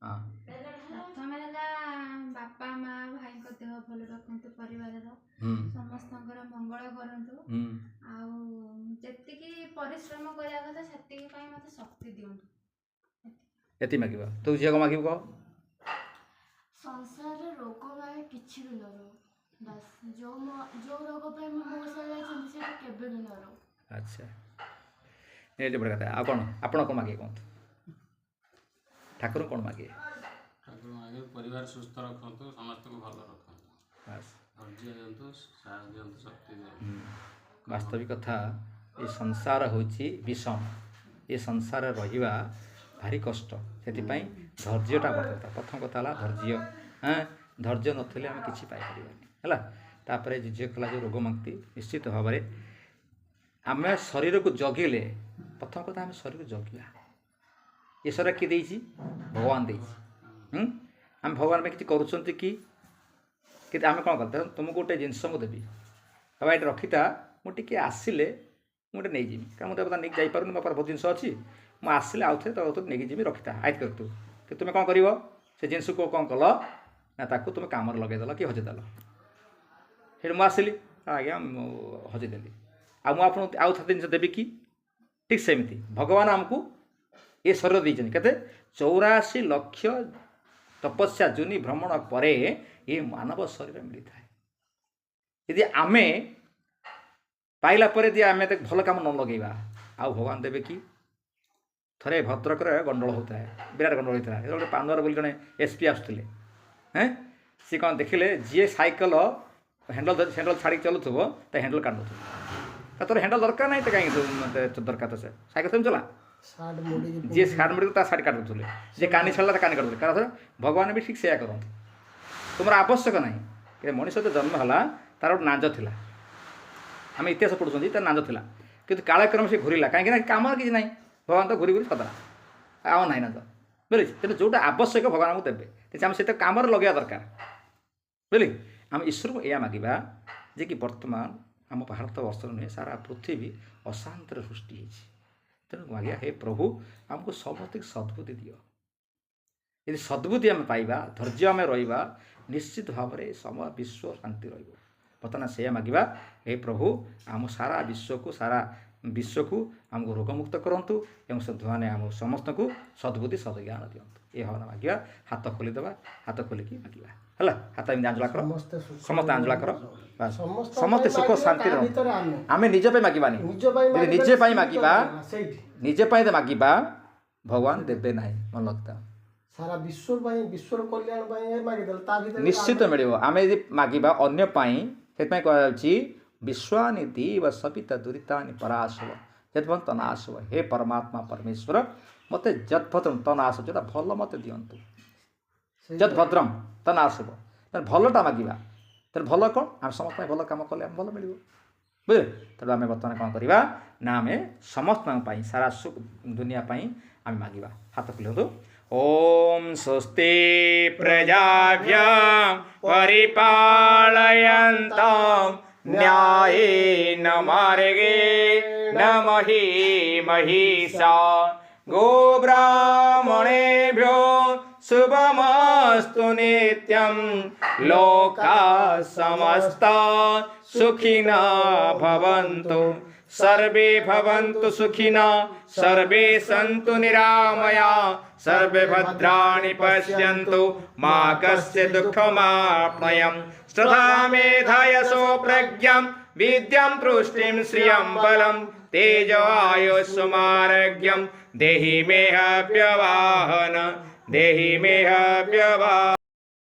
हाँ प्रथम बापा माँ भाई को देह भल रखु परिवार समस्त मंगल करूँ आती परिश्रम करा कथा से मत शक्ति दिंतु ये मागिबा तू झील को मागिब कह संसार रोग भाई किसी भी न रो बस जो रोग पे मो से केबे भी न रो अच्छा ये जो बड़ा कथा कौन आपण कौन मागे कहतु ठाकुर कौन मागे ठाकुर मागे परिवार सुस्थ रखु समस्त को भल रखु धैर्य दिंतु साहस दिंतु शक्ति दिंतु वास्तविक कथा ये संसार होची विषम ये संसार रहिबा भारी कष्ट से धैर्यटा बड़ कथा प्रथम कथा है धैर्य हाँ धैर्य नथिले आम किसी पाइपर तापर झील कला जो रोग मुक्ति निश्चित भाव में आम शरीर को जगिले प्रथम कथा आम शरीर को जगिया ये शरीर किए देछि भगवान देछि आम भगवान में किसी करुँच कि आम कौन करते तुमको गोटे जिनस मुझे देवी बाबा ये रखीता मुझे आसिले मुझे नहीं जीमी कारण मुझे बता नहीं जापर मो बहुत जिन अच्छी मुझे आसिले आउ थे तो नहीं जीमी रखीता आयत कर तू कि तुम्हें कौन कर से जिनस को कौन कल ना ताकू तुम कम लगेदेल कि हजेदेल फिर मुझे आसली आज्ञा हजेदेली आपको आउ थे जिन देवी कि ठीक सेमती भगवान आमको ये शरीर देते के 84 लक्ष तपस्या जुनि भ्रमण पर ये मानव शरीर मिलता है यदि आमे पाइला पर यदि आमे भल कम न लगेगा आउ भगवान देवे कि थरे भद्रक गंडल होता है विराट गंडल होता है गोटे पानर बोली जड़े एसपी आसुले हैं सी कौन देखिले जी साइकल हैंडल छाड़ी चलुव तो हैंडल काटुव तोर हैंडल दरकार नहीं तो कहीं दरकार तो से साइकल तुम चला जी सार्ट मुड़ी साड़ी काटुले जी कानी छाड़ा कानी काटुले कारण भगवान भी ठीक से करते तुम आवश्यक ना कि मनीष जो जन्म है तार गोटे नाज था आम इतिहास पढ़ुं तार नाज था कि कालक्रम से घूरला कहीं कम किसी ना भगवान तो घूरी घूरी सदरा आम ना नाज बुझे तेनाली जोटा आवश्यक भगवान को देवे आम से कम लगे दरकार बुझे आम ईश्वर को यह मांगा जे कि बर्तमान आम भारत वर्ष नुहे सारा पृथ्वी अशांत सृष्टि होती तेणु मांगा हे प्रभु आमको समस्त सद्बुद्धि दियो यदि सद्बुद्धि आम पाइबा धैर्य आम रहा निश्चित भाव में समय विश्व शांति बर्तमान से मांगा हे प्रभु आम सारा विश्व को आमको रोगमुक्त करंतु एवं सद्भावने आम समस्त को सद्बुद्धि सद्ज्ञान दिंतु ये भावना मांगा हाथ खोलीदेवा हाथ खोलिकी मांगा है हाथ एमती आंजला कर समस्त आंजला कर समस्त सुख शांति आम निजे मांगानी निजे मांगा निजे मांगा भगवान देवे ना मन लगता सारा विश्व कल्याण निश्चित मिल आम यदि मांगा अन्य से कहुच्छी विश्वानिधि व सपिता दुरीतानि पराशव यद तनाशव हे परमात्मा परमेश्वर मत जदभद्रम तनाशव जो भल मत दिंतु जदभद्रम तनाशव भलटा मांगा तेरे भल कौन आम समस्त भल कम कले भल मिल बुझे तेणु आम बर्तमान कौन करवा ना आम समस्त सारा सुख दुनिया आम मांगा हाथ खुलतु ओम स्वस्ति प्रजाभ्यां परिपालयन्तां न्यायेन मार्गे न मही महिषा गोब्राह्मणेभ्यो शुभमस्तु नित्यं लोका समस्ता सुखिना भवन्तु सर्वे भवन्तु सुखिना सर्वे सन्तु निरामया सर्वे भद्राणि पश्यन्तु मा कस्य दुःखमाप्नुयात् तथा मेधायसो प्रज्ञां विद्यां तुष्टिं श्रियं बलं तेजो आयुष्मारोग्यं देहि मे ह्यवाहन देहि मे ह्यवाहन।